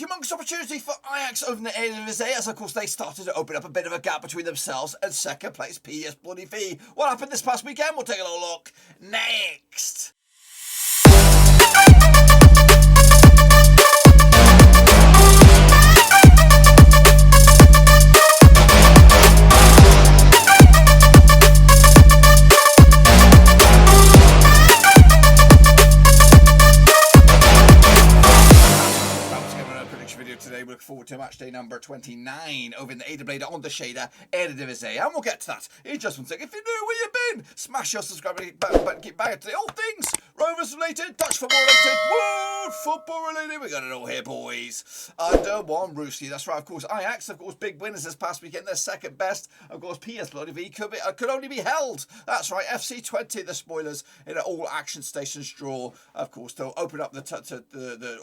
Humongous opportunity for Ajax over in the Eredivisie, as of course they started to open up a bit of a gap between themselves and second place PSV. What happened this past weekend? We'll take a little look next. Today we look forward to match day number 29 over in the AWD on the shader Eredivisie, and we'll get to that in just one second. If you're new, where you been? Smash your subscribe button, keep back to all things Rovers related, Dutch football related, world football related. We got it all here, boys. Under one Rooski. That's right. Of course, Ajax, of course, big winners this past weekend. They're second best. Of course, PSV could only be held. That's right. FC Twente, the spoilers in an all action stations draw. Of course, they'll open up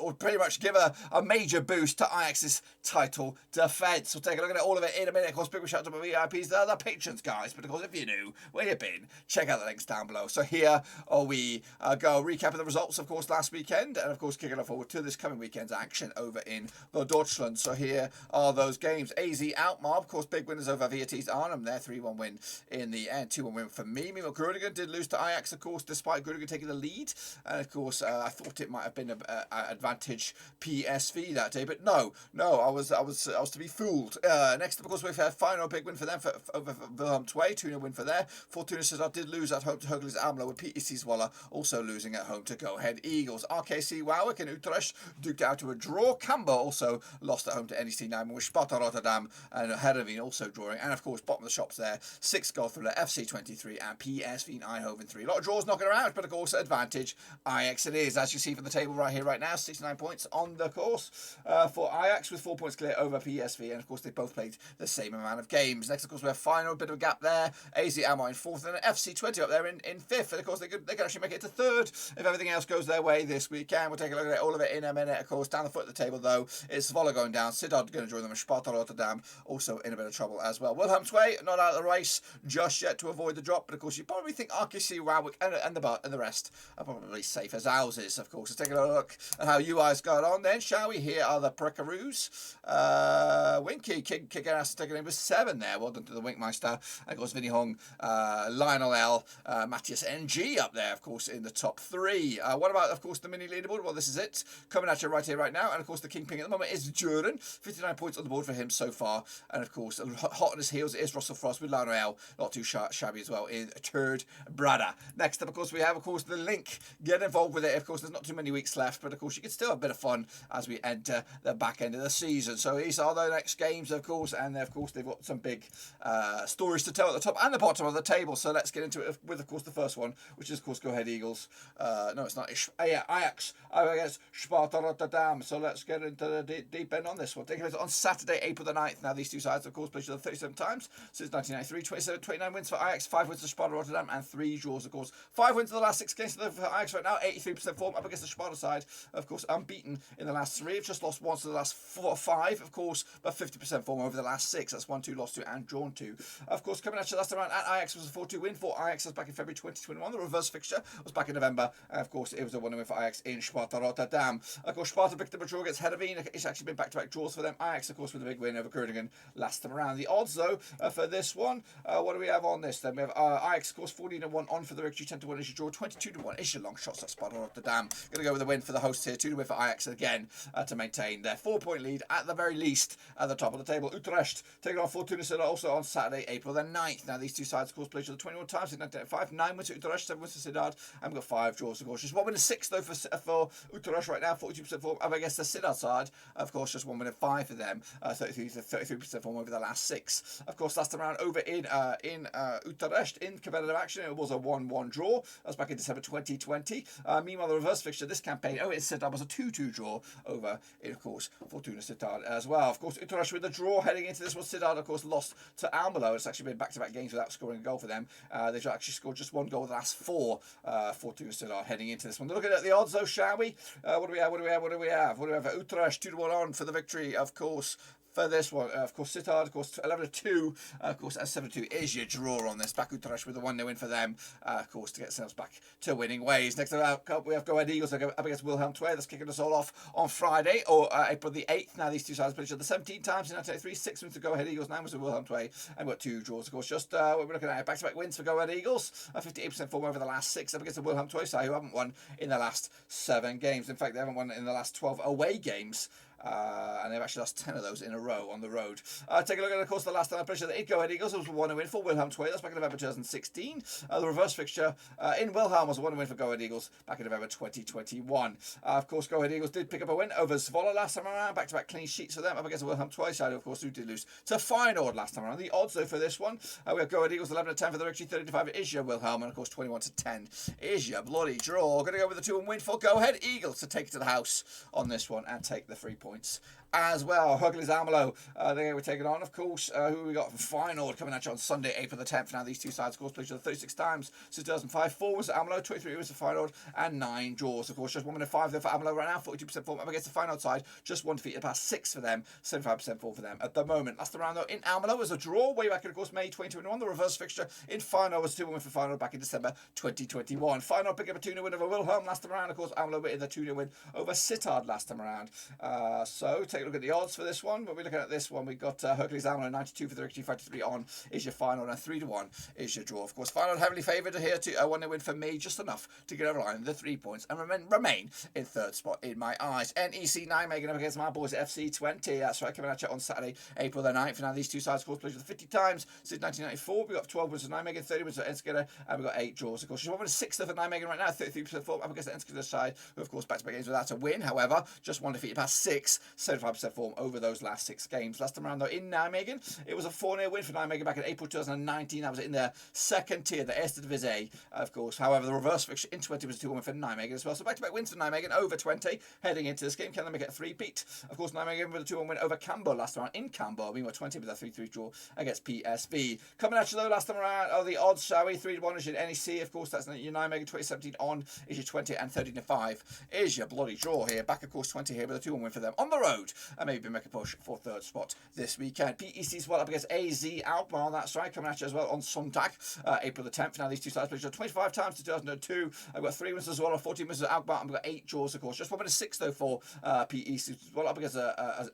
or pretty much give a major boost to Ajax's title defence. We'll take a look at all of it in a minute. Of course, big shout out to my VIPs. They're the patrons, guys. But of course, if you're new, where you been, check out the links down below. So here we go recapping the results, of course, last weekend, and of course kicking off forward to this coming weekend's action over in the Deutschland. So here are those games. AZ Alkmaar, of course, big winners over Vitesse Arnhem. Their 3-1 win in the end, 2-1 win for me. Meanwhile, Groningen did lose to Ajax, of course, despite Groningen taking the lead. And of course, I thought it might have been an advantage PSV that day, but no, I was to be fooled. Next up, of course, we've had final big win for them over Willem 2-0 win for there. Fortuna Sittard did lose at home to Heracles Almelo, with PEC Zwolle also losing at home to Go Ahead Eagles. RKC Waalwijk and Utrecht duked out to a draw. Cambuur also lost at home to NEC Nijmegen, with Sparta Rotterdam and Heerenveen also drawing. And of course, bottom of the shops there, 6 goal thriller, FC 23 and PSV Eindhoven 3. A lot of draws knocking around, but of course, advantage Ajax it is. As you see from the table right now, 69 points on the course for Ajax, with 4 points clear over PSV. And of course, they both played the same amount of games. Next, of course, we have final, a bit of a gap there. AZ Alkmaar in 4th and FC Twente up there in 5th. And of course, they could actually make it to 3rd if everything else goes their way this weekend. We'll take a look at all of it in a minute. Of course, down the foot of the table, though, it's Zwolle going down. Sittard going to join them, and Sparta Rotterdam also in a bit of trouble as well. Willem 2 not out of the race just yet to avoid the drop, but of course, you probably think RKC, Waalwijk, and the rest are probably safe as houses, of course. Let's take a look at how you guys got on then, shall we? Here are the Preccaroos. Winky kicking ass, taking number 7 there. Well done to the Winkmeister. And of course, Vinny Hung, Lionel L, Matthias NG up there, of course, in the top 3. What about, of course, the mini leaderboard? Well, this is it. Coming at you right here, right now. And of course, the kingpin at the moment is Jordan. 59 points on the board for him so far. And of course, hot on his heels is Russell Frost with Lionel L. Not too shabby as well in Turd Brada. Next up, of course, we have, of course, the link. Get involved with it. Of course, there's not too many weeks left, but of course, you can still have a bit of fun as we enter the back end of the season. So these are the next games, of course, and of course, they've got some big stories to tell at the top and the bottom of the table. So let's get into it with, of course, the first one, which is, of course, Go Ahead Eagles. No, it's not. Ajax against Sparta Rotterdam. So let's get into the deep end on this one. Taking place on Saturday, April the 9th. Now, these two sides, of course, played each other 37 times since 1993. 29 wins for Ajax, 5 wins for Sparta Rotterdam, and 3 draws, of course. 5 wins in the last 6 games for Ajax right now. 83% form up against the Sparta side. Of course, unbeaten in the last 3. Have just lost once in the last 5, of course, but 50% form over the last 6. That's 1-2, lost 2, and drawn 2. Of course, coming at you last time around at Ajax was a 4-2 win for Ajax. Was back in February 2021. The reverse fixture was back in November. And of course, it was a 1-win for Ajax in Sparta Rotterdam. Of course, Sparta picked up a draw against Heerenveen. It's actually been back-to-back draws for them. Ajax, of course, with a big win over Groningen last time around. The odds, though, for this one, what do we have on this then? We have Ajax, of course, 14-1 on for the victory, 10-1 is your draw, 22-1 is your long shots at Sparta Rotterdam. Going to go with a win for the hosts here, 2-win for Ajax again to maintain their 4-point lead at the very least at the top of the table. Utrecht taking on Fortuna Sittard also on Saturday, April the 9th. Now, these two sides, of course, played each other 21 times in 1995. 9 wins to Utrecht, 7 wins to Sittard, and we've got 5 draws, of course. Just 1 win and 6, though, for Utrecht right now, 42% form. Up against the Sittard side, of course, just 1 win and 5 for them, 33% form over the last 6. Of course, last time around over in Utrecht in competitive action, it was a 1-1 draw. That was back in December 2020. Meanwhile, the reverse fixture this campaign, it Sittard was a 2-2 draw over, of course, Fortuna Sittard as well. Of course, Utrecht with the draw heading into this one. Sittard, of course, lost to Almelo. It's actually been back-to-back games without scoring a goal for them. They've actually scored just 1 goal in the last 4 Fortuna Sittard heading into this one. Looking at the odds, though, shall we? What do we have? Utrecht 2-1 on for the victory, of course. for this one. Of course, Sittard, of course, 11-2. Of course, as 7-2 is your draw on this. Back Utrecht with a 1-0 win for them, of course, to get themselves back to winning ways. Next up, we have Go Ahead Eagles up against Wilhelm II. That's kicking us all off on Friday, or April the 8th. Now, these two sides played each other 17 times in 1983. 6 wins to Go Ahead Eagles, 9 wins to Wilhelm II, and we've got 2 draws, of course. Just what we're looking at, back-to-back wins for Go Ahead Eagles. 58% form over the last 6 up against the Wilhelm II side, who haven't won in the last 7 games. In fact, they haven't won in the last 12 away games. And they've actually lost 10 of those in a row on the road. Take a look at, of course, the last time I played the Go Ahead Eagles. It was a 1-0 win for Wilhelm II. That's back in November 2016. The reverse fixture in Wilhelm was a 1-0 win for Go Ahead Eagles back in November 2021. Of course, Go Ahead Eagles did pick up a win over Zwolle last time around. Back-to-back clean sheets for them up against the Wilhelm II side, of course, who did lose to Feyenoord last time around. The odds, though, for this one, we have Go Ahead Eagles 11-10 for the victory, 30-5 is your Wilhelm, and, of course, 21-10 is your bloody draw. Going to go with the 2-1 win for Go Ahead Eagles to take it to the house on this one and take the 3 points as well. Heracles Almelo, they were taking on, of course, who we got from Feyenoord coming at you on Sunday, April the 10th. Now, these two sides, of course, played each other 36 times since 2005. 4 was Almelo, 23 was for Feyenoord, and 9 draws. Of course, just 1 minute 5 there for Almelo right now, 42% form up against the Feyenoord side. Just 1 defeat in the past 6 for them, 75% form for them at the moment. Last round, though, in Almelo was a draw way back in, of course, May 2021. The reverse fixture in Feyenoord was 2-1 win for Feyenoord back in December 2021. Feyenoord picked up a 2-0 win over Wilhelm last time around. Of course, Almelo with the 2-0 win over Sittard last time around. So, take a look at the odds for this one. When we're looking at this one, we've got Heracles Almelo 92 for the victory, 5-3 on is your final, and 3-1 is your draw. Of course, Feyenoord heavily favoured here to a 1-0 win for me, just enough to get over the line the 3 points and remain in 3rd spot in my eyes. NEC Nijmegen up against my boys at FC Twente. That's right, coming at you on Saturday, April the 9th. Now, these two sides, of course, played with 50 times since 1994. We've got 12 wins for Nijmegen, 30 wins for Enschede, and we've got 8 draws. Of course, she's 1-6 for Nijmegen right now, 33% form up against the Enschede side, who, of course, back-to-back games without a win. However, just 1 defeat past 6, 75% form over those last 6 games. Last time around, though, in Nijmegen, it was a 4-0 win for Nijmegen back in April 2019. That was in their 2nd tier, the Eredivisie, of course. However, the reverse fixture in Twente was a 2-1 win for Nijmegen as well. So back-to-back wins for Nijmegen over Twente heading into this game. Can they make it a 3-peat? Of course, Nijmegen with a 2-1 win over Cambuur last time around in Cambuur. Meanwhile, Twente with a 3-3 draw against PSV. Coming at you, though, last time around, the odds, shall we? 3-1 is your NEC, of course. That's your Nijmegen. 2017 on is your 20, and 13-5 is your bloody draw here. Back, of course, 20 here with a 2-1 win for them on the road, and maybe make a push for 3rd spot this weekend. PEC Zwolle up against AZ Alkmaar. That's right, coming at you as well on Sunday, April the 10th. Now, these two sides played 25 times to 2002. I've got 3 wins to Zwolle, 14 wins to Alkmaar, and we've got 8 draws, of course. Just 1-6 though for PEC Zwolle up against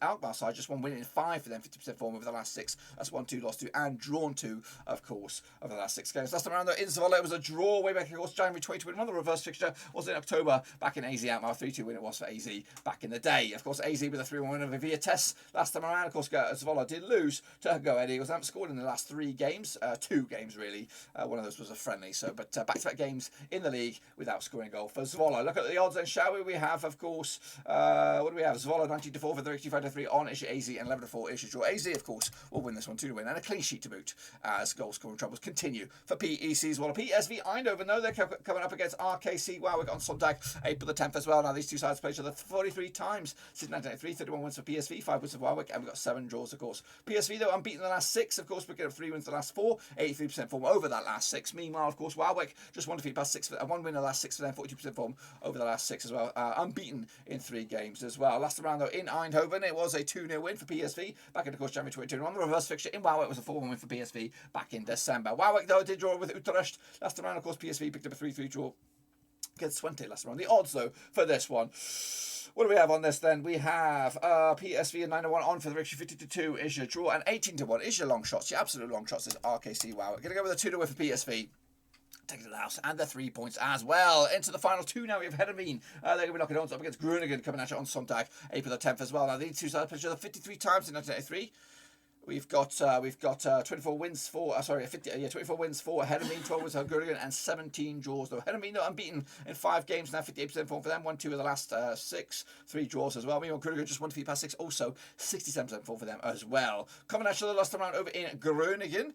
Alkmaar side. Just 1 win in 5 for them, 50% form over the last 6. That's 1-2 lost to, and drawn to, of course, over the last 6 games. Last time around, though, in Zwolle, it was a draw way back, of course, January 2021. The reverse fixture was in October back in AZ Alkmaar. 3-2 win it was for AZ back in the day. Of course, AZ with a 3-1 win over Vitesse last time around. Of course, Zwolle did lose to Go Ahead Eagles. They haven't scored in the last 3 games, 2 games really. One of those was a friendly. So, but back-to-back games in the league without scoring a goal for Zwolle. Look at the odds then, shall we? We have, of course, what do we have? Zwolle 19-4 for the 35-3 on issue AZ, and 11-4 issue draw. AZ, of course, will win this one 2-1, and a clean sheet to boot as goal scoring troubles continue for PEC Zwolle. PSV Eindhoven, though, they're coming up against RKC Waalwijk on Sunday, April the 10th as well. Now, these two sides play each other 43 times since 1993. 31 wins for PSV, 5 wins for Waalwijk, and we've got 7 draws, of course. PSV, though, unbeaten in the last 6, of course, picking up 3 wins the last 4, 83% form over that last 6. Meanwhile, of course, Waalwijk just 1 defeat past 6, 1 win in the last 6 for them, 42% form over the last 6 as well. Unbeaten in 3 games as well. Last round, though, in Eindhoven, it was a 2-0 win for PSV back in, of course, January 2021. The reverse fixture in Waalwijk was a 4-1 win for PSV back in December. Waalwijk, though, did draw with Utrecht last round. Of course, PSV picked up a 3-3 draw against Twente last round. The odds, though, for this one, what do we have on this then? We have PSV 9-1 on for the victory, 50-2 is your draw, and 18-1 is your long shots. Your absolute long shots is RKC Waalwijk. Going to go with a 2-0 win for PSV. Take it to the house, and the 3 points as well. Into the final 2 now. We have Heerenveen. They're going to be knocking on up against Groningen coming at you on Sunday, April the 10th as well. Now, these two sides played each other 53 times in 1983. We've got 24 wins for 24 wins for Heerenveen, 12 wins for Groningen, and 17 draws. Though Heerenveen, though, unbeaten in 5 games now, 58% form for them. 1-2 of the last 6, 3 draws as well. Meanwhile, Groningen just 1 defeat past 6, also 67% form for them as well. Coming at you the last time around over in Groningen,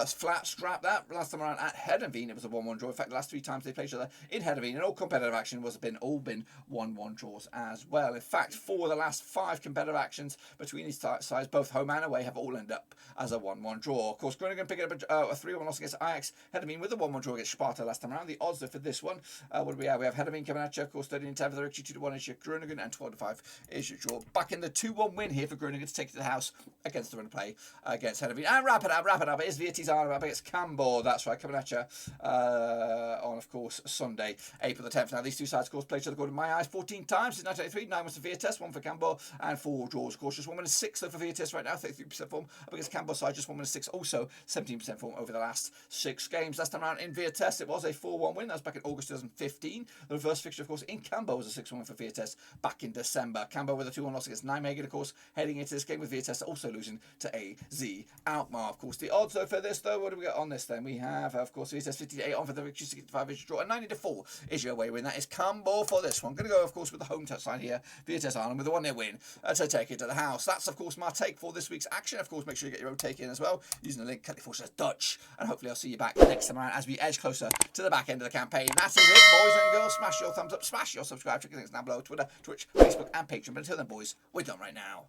flat scrap that. Last time around at Heerenveen, it was a 1-1 draw. In fact, the last 3 times they played each other in Heerenveen, and all competitive action was all been 1-1 draws as well. In fact, 4 of the last 5 competitive actions between these sides, both home and away, have all all end up as a 1-1 draw. Of course, Groningen picking up a 3-1 loss against Ajax. Heerenveen with a 1-1 draw against Sparta last time around. The odds though for this one, what do we have? We have Heerenveen coming at you, of course, 13-10 for the Richie, 2-1 is your Groningen, and 12-5 is your draw. Back in the 2-1 win here for Groningen to take it to the house against the run of play against Heerenveen. And wrap it up. It is Vitesse up against Cambuur. That's right, coming at you on, of course, Sunday, April the 10th. Now, these two sides, of course, played each other, according to my eyes, 14 times since 1983. 9 was for Vitesse, 1 for Cambuur, and 4 draws. Of course, just 1 6 though for Vitesse right now, 33% form up against Cambuur side, just 1 6, also 17% form over the last 6 games. Last time around in Vitesse, it was a 4-1 win. That was back in August 2015. The reverse fixture, of course, in Cambuur was a 6-1 for Vitesse back in December. Cambuur with a 2-1 loss against Nijmegen, of course, heading into this game with Vitesse also losing to AZ Alkmaar. Of course, the odds though for this, though, what do we got on this then? We have, of course, Vitesse 58 on for the victory, 65 is your draw, and 90-4 is your away win. That is Cambuur for this one. Going to go, of course, with the home touch side here, Vitesse Arnhem with a 1-0 win to take it to the house. That's, of course, my take for this week's action. Of course, make sure you get your own take in as well using the link California Dutch, and hopefully I'll see you back next time around as we edge closer to the back end of the campaign. That is it, boys and girls. Smash your thumbs up, smash your subscribe, check the links down below, Twitter, Twitch, Facebook, and Patreon. But until then, boys, we're done right now.